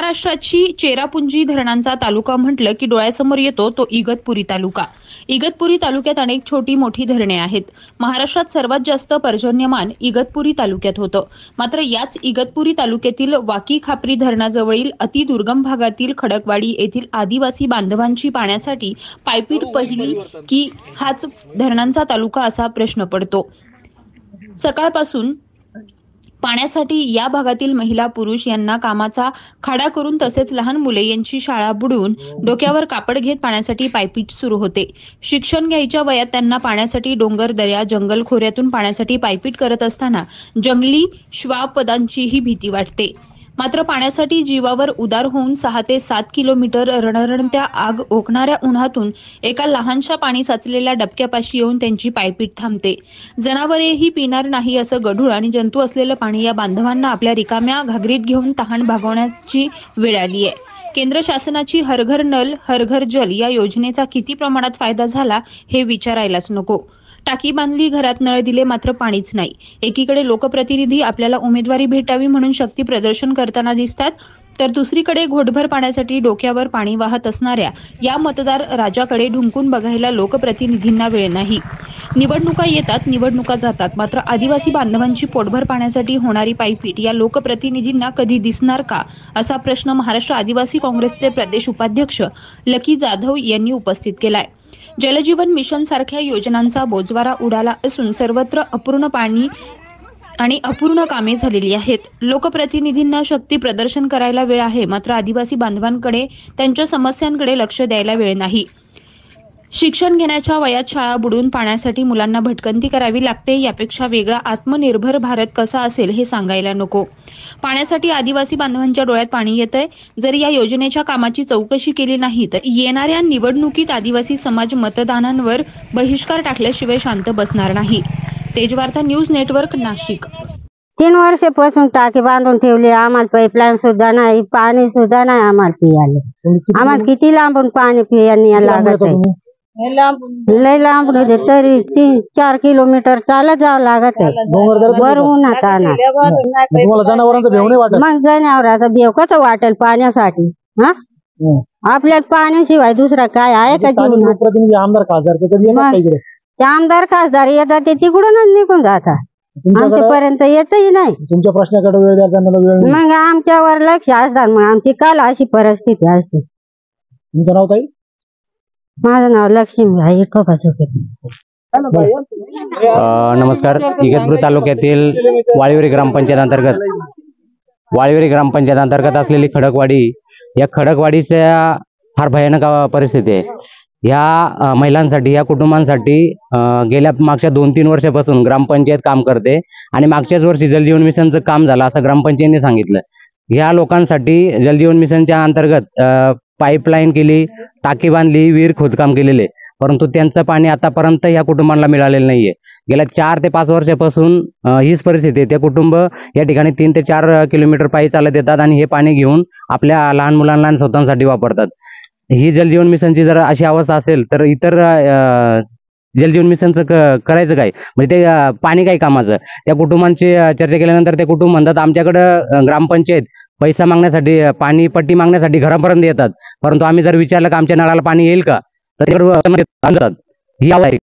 महाराष्ट्राची चेरापुंजी धरणांचा तालुका म्हटलं की डोळ्यासमोर येतो तो इगतपुरी तालुका। इगतपुरी तालुक्यात अनेक छोटी मोठी धरणे आहेत। महाराष्ट्रात सर्वात जास्त पर्जन्यमान इगतपुरी तालुक्यात होतं। मात्र याच इगतपुरी तालुक्यातील वाकी खापरी धरणाजवळील अतिदुर्गम भागातील खडकवाडी येथील आदिवासी बांधवांची पाण्यासाठी पायपीट पहिली की हाच धरणांचा तालुका असा प्रश्न पडतो। सकाळपासून पाण्यासाठी या भागातील महिला पुरुष यांना कामाचा खाडा करून तसेच लहान मुले यांची शाळा बुडवून डोक्यावर कापड घेत पाण्यासाठी पायपीट सुरू होते। शिक्षण घ्यायच्या वयात त्यांना पाण्यासाठी डोंगर दर्या जंगल खोऱ्यातून पाण्यासाठी पायपीट करत असताना जंगली श्वापदांचीही भीती वाटते। मात्र पाण्यासाठी जीवावर उदार होऊन 6 ते 7 किलोमीटर रणरणत्या आग ओकणाऱ्या उन्हातून एका लहानशा पाणी साचलेल्या डबक्यापाशी येऊन त्यांची पायपीट थांबते। जनावरेही पिणार नाही असं गढूळ आणि जंतू असलेलं पाणी या बांधवांना आपल्या रिकाम्या घागरीत घेऊन तहान भागवण्याची वेळ आली आहे। केंद्र शासनाची हर घर नल हर घर जल या योजनेचा किती प्रमाणात फायदा झाला हे विचारायलाच नको। टाकी बांधली, घरात नळ दिले, मात्र पाणीच नाही। एकीकडे लोकप्रतिनिधी आपल्याला उमेदवारी भेटावी म्हणून शक्ती प्रदर्शन करताना दिसतात, तर दुसरीकडे घोटभर पाण्यासाठी डोक्यावर पाणी वाहत असणाऱ्या या मतदार राजाकडे ढुंकून बघायला लोकप्रतिनिधींना वेळ नाही। निवडणुका येतात, निवडणुका जातात, मात्र आदिवासी बांधवांची पोटभर पाण्यासाठी होणारी पायपीट या लोकप्रतिनिधींना कधी दिसणार का, असा प्रश्न महाराष्ट्र आदिवासी काँग्रेसचे प्रदेश उपाध्यक्ष लकी जाधव यांनी उपस्थित केलाय। जलजीवन मिशन सारख्या योजनांचा बोजवारा उडाला असून सर्वत्र अपूर्ण पाणी आणि अपूर्ण कामे झालेली आहेत। लोकप्रतिनिधींना शक्ती प्रदर्शन करायला वेळ आहे, मात्र आदिवासी बांधवांकडे त्यांच्या समस्यांकडे लक्ष द्यायला वेळ नाही। शिक्षण घेण्याच्या वयात शाळा बुडवून पाण्यासाठी मुलांना भटकंती करावी लागते, यापेक्षा वेगळा आत्मनिर्भर भारत कसा असेल हे सांगायला नको। पाण्यासाठी आदिवासी बांधवांच्या डोळ्यात पाणी येतंय। जर या योजनेच्या कामाची चौकशी केली नाही तर येणाऱ्या निवडणुकीत आदिवासी समाज मतदानांवर बहिष्कार टाकल्याशिवाय शांत बसणार नाही। Tejvarta news network, Nashik. 3 वर्षापासून टाकी बांधून ठेवली, आम्हाला पाईपलाईन सुद्धा नाही, पाणी सुद्धा नाही आम्हाला पियाले। आम्हाला किती लांबून पाणी पियाला लागत आहे, लय लांब होते, तरी 3-4 किलोमीटर चालत जावं लागत आहे। वर उन्हात मग जनावरांचा भेव कसं वाटेल पाण्यासाठी? हा, आपल्याला पाण्याशिवाय दुसरा काय आहे का जीवनात? आमदार खासदार येतात ते तिकडूनच निघून जातात, आमच्यापर्यंत येतही नाही। तुमच्या प्रश्नाकडे वेळ द्या, मग आमच्यावर लक्ष असतात, मग आमची काल अशी परिस्थिती असते। तुमचं नाव ताई? माझं नाव लक्ष्मी आहे। नमस्कार। इगतपुरी तालुक्यातील वाळीवरी ग्रामपंचायत अंतर्गत असलेली खडकवाडी, या खडकवाडीच्या फार भयानक परिस्थिती आहे। ह्या महिलांसाठी, या कुटुंबांसाठी गेल्या मागच्या 2-3 वर्षापासून ग्रामपंचायत काम करते आणि मागच्याच वर्षी जलजीवन मिशनचं काम झालं असं ग्रामपंचायतीने सांगितलं। ह्या लोकांसाठी जलजीवन मिशनच्या अंतर्गत पाईपलाईन केली, टाकी बांधली, विहीर खोदकाम केलेले, परंतु त्यांचं पाणी आतापर्यंत या कुटुंबांना मिळालेलं नाहीये। गेल्या 4 ते 5 वर्षापासून हीच परिस्थिती आहे। ते कुटुंब या ठिकाणी 3 ते 4 किलोमीटर पायी चालत येतात आणि हे पाणी घेऊन आपल्या लहान मुलांना आणि स्वतःसाठी वापरतात। ही जलजीवन मिशनची जर अशी अवस्था असेल तर इतर जलजीवन मिशनचं करायचं काय? म्हणजे ते पाणी काय कामाचं? त्या कुटुंबांची चर्चा केल्यानंतर ते कुटुंब म्हणतात आमच्याकडं ग्रामपंचायत पैसा मागण्यासाठी, पाणी पट्टी मागण्यासाठी घरापर्यंत येतात, परंतु आम्ही जर विचारलं की आमच्या नळाला पाणी येईल का, तर ही आहे।